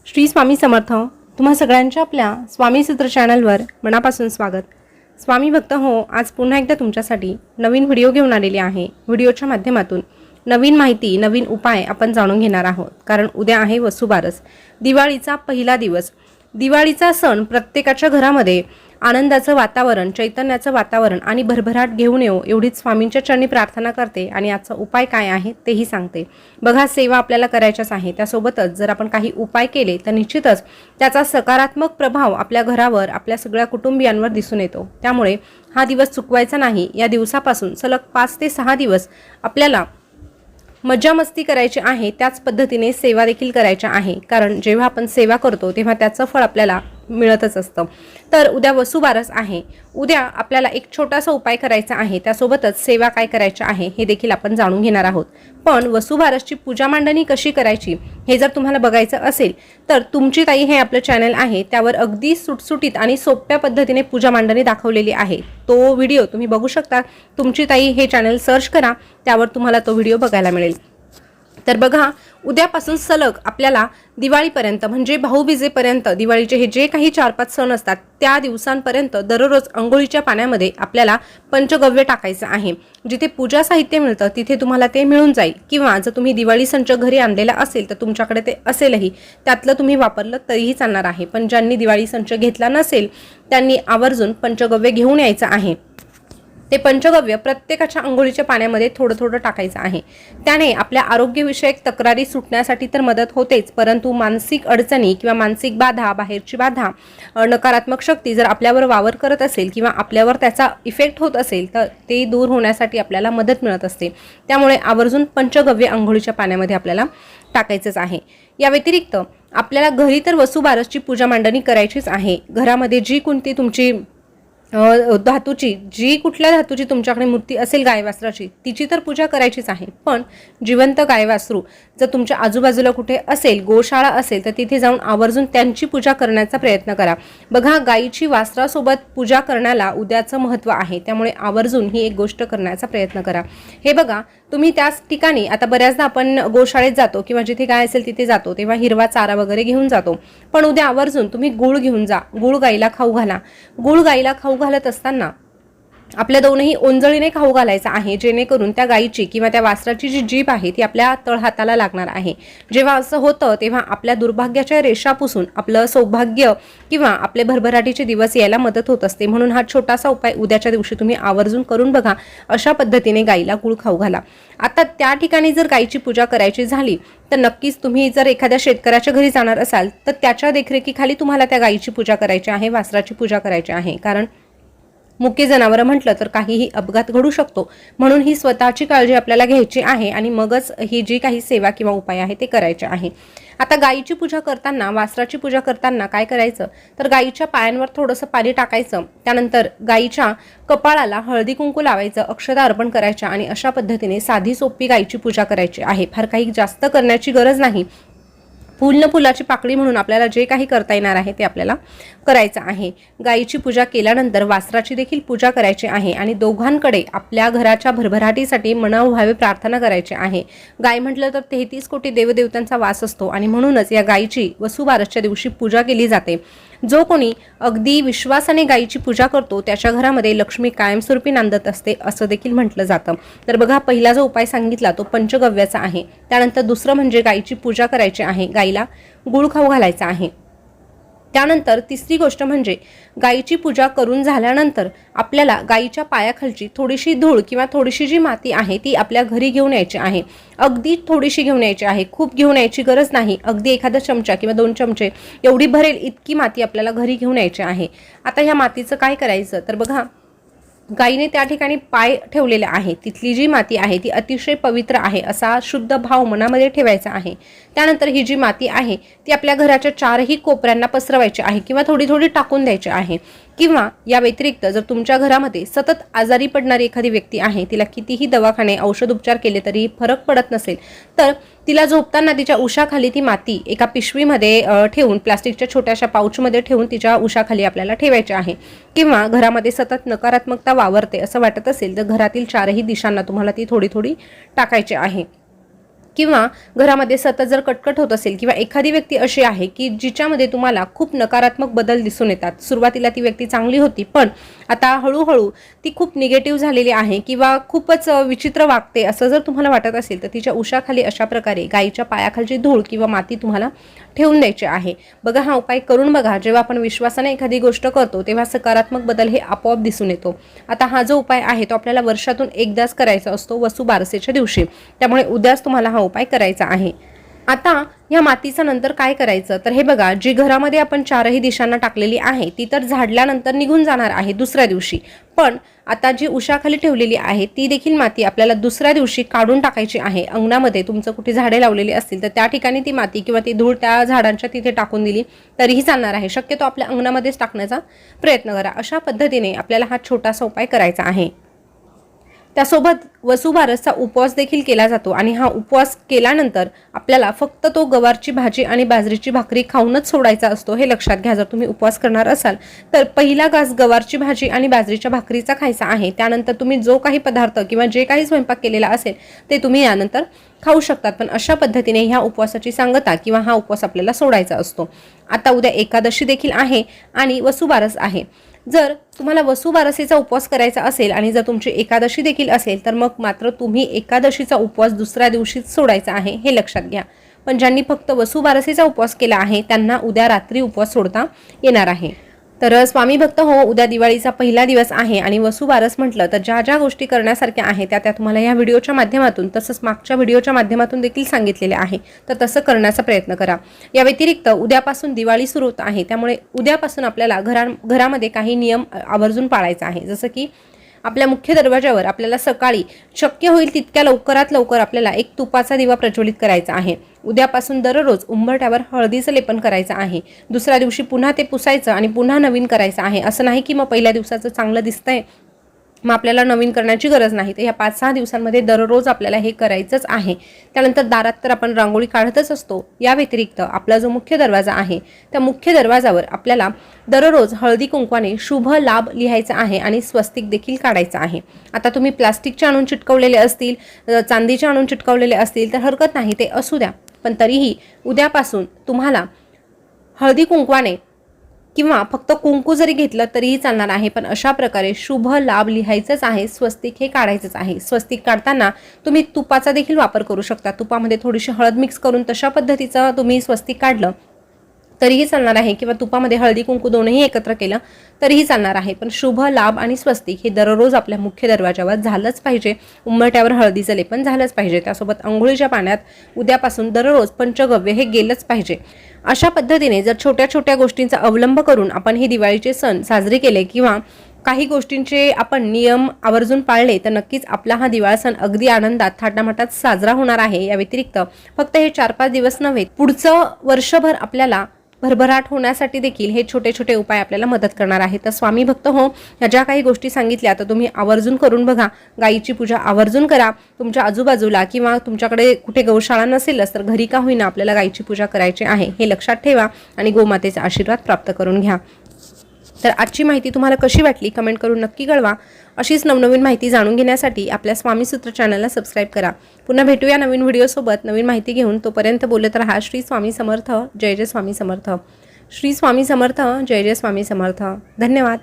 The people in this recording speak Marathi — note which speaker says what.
Speaker 1: श्री स्वामी समर्थ. तुम्हा सगळ्यांच्या आपल्या स्वामी सूत्र चॅनलवर मनापासून स्वागत. स्वामी भक्त हो, आज पुन्हा एकदा तुमच्यासाठी नवीन व्हिडिओ घेऊन आलेली आहे. व्हिडिओच्या माध्यमातून नवीन माहिती, नवीन उपाय आपण जाणून घेणार आहोत. कारण उद्या आहे वसुबारस, दिवाळीचा पहिला दिवस. दिवाळीचा सण प्रत्येकाच्या घरामध्ये आनंदाचं वातावरण, चैतन्याचं वातावरण आणि भरभराट घेऊन येऊ एवढीच स्वामींच्या चरणी प्रार्थना करते. आणि याचा उपाय काय आहे तेही सांगते. बघा, सेवा आपल्याला करायच्याच आहे, त्यासोबतच जर आपण काही उपाय केले तर निश्चितच त्याचा सकारात्मक प्रभाव आपल्या घरावर, आपल्या सगळ्या कुटुंबियांवर दिसून येतो. त्यामुळे हा दिवस चुकवायचा नाही. या दिवसापासून सलग 5 ते 6 दिवस आपल्याला मज्जा मस्ती करायची आहे, त्याच पद्धतीने सेवा देखील करायच्या आहे. कारण जेव्हा आपण सेवा करतो तेव्हा त्याचं फळ आपल्याला मिळतच असतं. तर उद्या वसुबारस आहे. उद्या आपल्याला एक छोटासा उपाय करायचा आहे, त्यासोबतच सेवा काय करायची आहे हे देखील आपण जाणून घेणार आहोत. पण वसुबारसची पूजा मांडणी कशी करायची हे जर तुम्हाला बघायचं असेल तर तुमची ताई हे आपलं चॅनल आहे, त्यावर अगदी सुटसुटीत आणि सोप्या पद्धतीने पूजा मांडणी दाखवलेली आहे. तो व्हिडिओ तुम्ही बघू शकता. तुमची ताई हे चॅनल सर्च करा, त्यावर तुम्हाला तो व्हिडिओ बघायला मिळेल. तर बघा, उद्यापासून सलग आपल्याला दिवाळीपर्यंत म्हणजे भाऊबीजेपर्यंत, दिवाळीचे हे जे काही 4-5 सण असतात त्या दिवसांपर्यंत दररोज अंघोळीच्या पाण्यामध्ये आपल्याला पंचगव्य टाकायचं आहे. जिथे पूजा साहित्य मिळतं तिथे तुम्हाला ते मिळून जाईल. किंवा जर तुम्ही दिवाळी संच घरी आणलेला असेल तर तुमच्याकडे ते असेलही, त्यातलं तुम्ही वापरलं तरीही चालणार आहे. पण ज्यांनी दिवाळी संच घेतला नसेल त्यांनी आवर्जून पंचगव्य घेऊन यायचं आहे. ते पंचगव्य प्रत्येकाच्या अंघोळीच्या पाण्यामध्ये थोडं थोडं टाकायचं आहे. त्याने आपल्या आरोग्यविषयक तक्रारी सुटण्यासाठी तर मदत होतेच, परंतु मानसिक अडचणी किंवा मानसिक बाधा, बाहेरची बाधा, नकारात्मक शक्ती जर आपल्यावर वावर करत असेल किंवा आपल्यावर त्याचा इफेक्ट होत असेल तर ते दूर होण्यासाठी आपल्याला मदत मिळत असते. त्यामुळे आवर्जून पंचगव्य अंघोळीच्या पाण्यामध्ये आपल्याला टाकायचंच आहे. या व्यतिरिक्त आपल्याला घरी तर वसुबारसची पूजा मांडणी करायचीच आहे. घरामध्ये जी कोणती तुमची धातूची, जी कुठल्या धातूची तुमच्याकडे मूर्ती असेल गायवासराची, तिची तर पूजा करायचीच आहे. पण जिवंत गायवासरू जर तुमच्या आजूबाजूला कुठे असेल, गोशाळा असेल तर तिथे जाऊन आवर्जून त्यांची पूजा करण्याचा प्रयत्न करा. बघा, गायीची वासरासोबत पूजा करण्याला उद्याचं महत्त्व आहे, त्यामुळे आवर्जून ही एक गोष्ट करण्याचा प्रयत्न करा. हे बघा, तुम्ही त्याच ठिकाणी, आता बऱ्याचदा आपण गोशाळेत जातो किंवा जिथे गाय असेल तिथे जातो तेव्हा हिरवा चारा वगैरे घेऊन जातो. पण उद्या आवर्जून तुम्ही गूळ घेऊन जा. गूळ गाईला खाऊ घाला. गूळ गाईला खाऊ घालत असताना आपल्या दोनही ओंजळीने खाऊ घालायचा आहे, जेणेकरून त्या गायीची किंवा त्या वासराची जी जीभ आहे ती आपल्या तळहाताला लागणार आहे. जेव्हा असं होतं तेव्हा आपल्या दुर्भाग्याच्या रेषा पुसून आपलं सौभाग्य किंवा आपले भरभराटीचे दिवस यायला मदत होत असते. म्हणून हा छोटासा उपाय उद्याच्या दिवशी तुम्ही आवर्जून करून बघा. अशा पद्धतीने गायीला गूळ खाऊ घाला. आता त्या ठिकाणी जर गायीची पूजा करायची झाली तर नक्कीच तुम्ही जर एखाद्या शेतकऱ्याच्या घरी जाणार असाल तर त्याच्या देखरेखीखाली तुम्हाला त्या गायीची पूजा करायची आहे, वासराची पूजा करायची आहे. कारण मुख्य जनावरं म्हटलं तर काहीही अपघात घडू शकतो. म्हणून ही स्वतःची काळजी आपल्याला घ्यायची आहे आणि मगच ही जी काही सेवा किंवा उपाय आहे ते करायचे आहे. आता गायीची पूजा करताना, वासराची पूजा करताना काय करायचं तर गायीच्या पायांवर थोडंसं पाणी टाकायचं. त्यानंतर गायीच्या कपाळाला हळदी कुंकू लावायचं, अक्षता अर्पण करायच्या आणि अशा पद्धतीने साधी सोपी गायीची पूजा करायची आहे. फार काही जास्त करण्याची गरज नाही. फुल न फुलाची पाकळी म्हणून आपल्याला जे काही करता येणार आहे ते आपल्याला करायचं आहे. गायीची पूजा केल्यानंतर वासराची देखील पूजा करायची आहे आणि दोघांकडे आपल्या घराच्या भरभराटीसाठी मनोभावे प्रार्थना करायची आहे. गाय म्हटलं तर 33 कोटी देवदेवतांचा वास असतो आणि म्हणूनच या गायीची वसुबारसच्या दिवशी पूजा केली जाते. जो कोणी अगदी विश्वासाने गायीची पूजा करतो त्याच्या घरामध्ये लक्ष्मी कायमस्वरूपी नांदत असते असं देखील म्हटलं जातं. तर बघा, पहिला जो उपाय सांगितला तो पंचगव्याचा आहे. त्यानंतर दुसरं म्हणजे गायीची पूजा करायची आहे, गायीला गूळ खाऊ घालायचा आहे. त्यानंतर तिसरी गोष्ट म्हणजे गायीची पूजा करून झाल्यानंतर आपल्याला गायीच्या पायाखालची थोडीशी धूळ किंवा थोडीशी जी माती आहे ती आपल्या घरी घेऊन यायची आहे. अगदी थोडीशी घेऊन यायची आहे, खूप घेऊन यायची गरज नाही. अगदी एखादा चमचा किंवा 2 चमचे एवढी भरेल इतकी माती आपल्याला घरी घेऊन यायची आहे. आता ह्या मातीचं काय करायचं तर बघा, गायीने त्या ठिकाणी पाय ठेवलेले आहे, तिथली जी माती आहे ती अतिशय पवित्र आहे असा शुद्ध भाव मनामध्ये ठेवायचा आहे. त्यानंतर ही जी माती आहे ती आपल्या घराच्या 4ही कोपऱ्यांना पसरवायची आहे किंवा थोडी थोडी टाकून द्यायची आहे. किंवा या व्यतिरिक्त जर तुमच्या घरामध्ये सतत आजारी पडणारी एखादी व्यक्ती आहे, तिला कितीही दवाखाने औषध उपचार केले तरी फरक पडत नसेल तर तिला झोपताना तिच्या उशाखाली ती माती एका पिशवीमध्ये ठेवून, प्लास्टिकच्या छोट्याशा पाऊचमध्ये ठेवून तिच्या उशाखाली आपल्याला ठेवायची आहे. किंवा घरामध्ये सतत नकारात्मकता वावरते असं वाटत असेल तर घरातील 4ही दिशांना तुम्हाला ती थोडी थोडी टाकायची आहे. किंवा घरामध्ये सतत जर कटकट होत असेल किंवा एखादी व्यक्ती अशी आहे की जिच्यामध्ये तुम्हाला खूप नकारात्मक बदल दिसून येतात. सुरुवातीला ती व्यक्ती चांगली होती, पण आता हळूहळू ती खूप निगेटिव्ह झालेली आहे किंवा खूपच विचित्र वागते असं जर तुम्हाला वाटत असेल तर तिच्या उशाखाली अशा प्रकारे गायीच्या पायाखालची धूळ किंवा माती तुम्हाला ठेवून द्यायची आहे. बघा, हा उपाय करून बघा. जेव्हा आपण विश्वासाने एखादी गोष्ट करतो तेव्हा सकारात्मक बदल हे आपोआप दिसून येतो. आता हा जो उपाय आहे तो आपल्याला वर्षातून एकदाच करायचा असतो, वसुबारसेच्या दिवशी. त्यामुळे उद्याच तुम्हाला हा उपाय करायचा आहे. आता या मातीचं नंतर काय करायचं तर हे बघा, जी घरामध्ये आपण चारही दिशांना टाकलेली आहे ती तर झाडल्यानंतर निघून जाणार आहे दुसऱ्या दिवशी, पण आता जी उशाखाली ठेवलेली आहे ती देखील माती आपल्याला दुसऱ्या दिवशी काढून टाकायची आहे. अंगणामध्ये तुमचं कुठे झाडे लावलेली असतील तर त्या ठिकाणी ती माती किंवा ती धूळ त्या झाडांच्या तिथे टाकून दिली तरीही चालणार आहे. शक्यतो आपल्या अंगणामध्येच टाकण्याचा प्रयत्न करा. अशा पद्धतीने आपल्याला हा छोटासा उपाय करायचा आहे. त्यासोबत वसुबारसचा उपवास देखील केला जातो आणि हा उपवास केल्यानंतर आपल्याला फक्त तो गवारची भाजी आणि बाजरीची भाकरी खाऊनच सोडायचा असतो, हे लक्षात घ्या. जर तुम्ही उपवास करणार असाल तर पहिला घास गवारची भाजी आणि बाजरीच्या भाकरीचा खायचा आहे. त्यानंतर तुम्ही जो काही पदार्थ किंवा जे काही स्वयंपाक केलेला असेल ते तुम्ही यानंतर खाऊ शकतात. पण अशा पद्धतीने ह्या उपवासाची सांगता किंवा हा उपवास आपल्याला सोडायचा असतो. आता उद्या एकादशी देखील आहे आणि वसुबारस आहे. जर तुम्हाला वसुबारसेचा उपवास करायचा असेल आणि जर तुमची एकादशी देखील असेल तर मग मात्र तुम्ही एकादशीचा उपवास दुसऱ्या दिवशीच सोडायचा आहे, हे लक्षात घ्या. पण ज्यांनी फक्त वसुबारसेचा उपवास केला आहे त्यांना उद्या रात्री उपवास सोडता येणार आहे. तर स्वामी भक्त हो, उद्या दिवाळीचा पहिला दिवस आहे आणि वसुबारस म्हटलं तर ज्या ज्या गोष्टी करण्यासारख्या आहेत त्या तुम्हाला या व्हिडिओच्या माध्यमातून तसंच मागच्या व्हिडिओच्या माध्यमातून देखील सांगितलेले आहे. तर तसं करण्याचा प्रयत्न करा. या व्यतिरिक्त उद्यापासून दिवाळी सुरू होत आहे, त्यामुळे उद्यापासून आपल्याला घरामध्ये काही नियम आवर्जून पाळायचा आहे. जसं की आपल्या मुख्य दरवाजावर आपल्याला सकाळी शक्य होईल तितक्या लवकरात लवकर आपल्याला एक तुपाचा दिवा प्रज्वलित करायचा आहे. उद्यापासून दररोज उंबरठ्यावर हळदीचं लेपन करायचं आहे. दुसऱ्या दिवशी पुन्हा ते पुसायचं आणि पुन्हा नवीन करायचं आहे. असं नाही की मग पहिल्या दिवसाचं चांगलं दिसतंय मग आपल्याला नवीन करण्याची गरज नाही. तर ह्या 5-6 दिवसांमध्ये दररोज आपल्याला हे करायचंच आहे. त्यानंतर दारात तर आपण रांगोळी काढतच असतो. या व्यतिरिक्त आपला जो मुख्य दरवाजा आहे त्या मुख्य दरवाजावर आपल्याला दररोज हळदी कुंकवाने शुभ लाभ लिहायचा आहे आणि स्वस्तिक देखील काढायचं आहे. आता तुम्ही प्लास्टिकचे आणून चिटकवलेले असतील, चांदीचे आणून चिटकवलेले असतील तर हरकत नाही, ते असू द्या. पण तरीही उद्यापासून तुम्हाला हळदी कुंकवाने किंवा फक्त कुंकू जरी घेतलं तरीही चालणार आहे, पण अशा प्रकारे शुभ लाभ लिहायचंच आहे. स्वस्तिक हे काढायचंच आहे. स्वस्तिक काढताना तुम्ही तुपाचा देखील वापर करू शकता. तुपामध्ये थोडीशी हळद मिक्स करून तशा पद्धतीचं तुम्ही स्वस्तिक काढलं तरीही चालणार आहे किंवा तुपामध्ये हळदी कुंकू दोनही एकत्र केलं तरीही चालणार आहे. पण शुभ लाभ आणि स्वस्तिक हे दररोज आपल्या मुख्य दरवाजावर झालंच पाहिजे. उंबरठ्यावर हळदीचं लेपन झालंच पाहिजे. त्यासोबत अंघोळीच्या पाण्यात उद्यापासून दररोज पंचगव्य हे गेलंच पाहिजे. अशा पद्धतीने जर छोट्या छोट्या गोष्टींचा अवलंब करून आपण हे दिवाळीचे सण साजरे केले किंवा काही गोष्टींचे आपण नियम आवर्जून पाळले तर नक्कीच आपला हा दिवाळी सण अगदी आनंदात थाटामाटात साजरा होणार आहे. या व्यतिरिक्त फक्त हे 4-5 दिवस नव्हे, पुढचं वर्षभर आपल्याला भरभराट होण्यासाठी देखील हे छोटे छोटे उपाय आपल्याला मदत करणार आहे. तर स्वामी भक्त हो, ह्या ज्या काही गोष्टी सांगितल्या तर तुम्ही आवर्जून करून बघा. गायीची पूजा आवर्जून करा. तुमच्या आजूबाजूला किंवा तुमच्याकडे कुठे गौशाळा नसेलच तर घरी का होईना आपल्याला गायीची पूजा करायची आहे हे लक्षात ठेवा आणि गोमातेचा आशीर्वाद प्राप्त करून घ्या. तर आजची माहिती तुम्हाला कशी वाटली कमेंट करून नक्की कळवा. अशीच नवनवीन माहिती जाणून घेण्यासाठी आपल्या स्वामी सूत्र चॅनलला सबस्क्राईब करा. पुन्हा भेटूया नवीन व्हिडिओसोबत नवीन माहिती घेऊन. तोपर्यंत बोलत रहा. श्री स्वामी समर्थ. जय जय स्वामी समर्थ. श्री स्वामी समर्थ. जय जय स्वामी समर्थ. धन्यवाद.